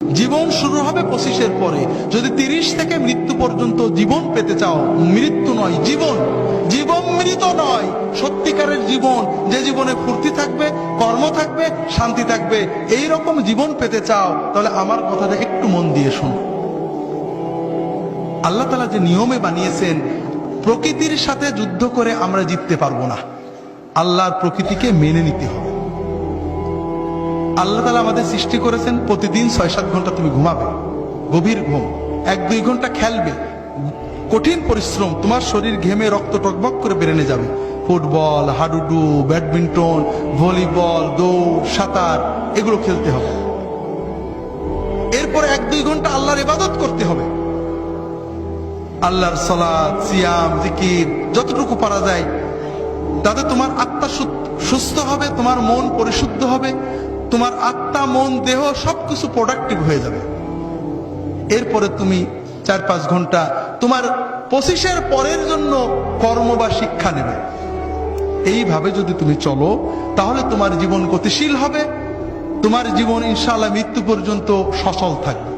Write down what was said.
জীবন শুরু হবে 25-এর পরে। যদি 30 থেকে মৃত্যু পর্যন্ত জীবন পেতে চাও, মৃত্যু নয় জীবন, জীবন মৃত নয়, সত্যিকারের জীবন, যে জীবনে ফুর্তি থাকবে, কর্ম থাকবে, শান্তি থাকবে, এই রকম জীবন পেতে চাও, তাহলে আমার কথাটা একটু মন দিয়ে শোনো। আল্লাহ তাআলা যে নিয়মে বানিয়েছেন, প্রকৃতির সাথে যুদ্ধ করে আমরা জিততে পারবো না, আল্লাহর প্রকৃতিকে মেনে নিতে হবে। আল্লাহ তাআলা আমাদের সৃষ্টি করেছেন প্রতিদিন 6-7 ঘন্টা তুমি ঘুমাবে, গভীর ঘুম, 1-2 ঘন্টা খেলবে, কঠিন পরিশ্রম, তোমার শরীর ঘেমে রক্ত টকবক করে বেরেনে যাবে, ফুটবল, হাডুডু, ব্যাডমিন্টন, ভলিবল, দৌড়, সাঁতার, এগুলো খেলতে হবে। এরপরে 1-2 ঘন্টা আল্লাহর ইবাদত করতে হবে, আল্লাহর সালাত, সিয়াম, জিকির যতটুকু পারা যায়, তাতে তোমার আত্মা সুস্থ হবে, তোমার মন পরিশুদ্ধ হবে, তোমার আত্মা, মন, দেহ সবকিছু প্রোডাক্টিভ হয়ে যাবে। এরপরে তুমি 4-5 ঘন্টা তোমার 25-এর পরের জন্য কর্ম বা শিক্ষা নেবে। এইভাবে যদি তুমি চলো, তাহলে তোমার জীবন গতিশীল হবে, তোমার জীবন ইনশাআল্লাহ মৃত্যু পর্যন্ত সচল থাকবে।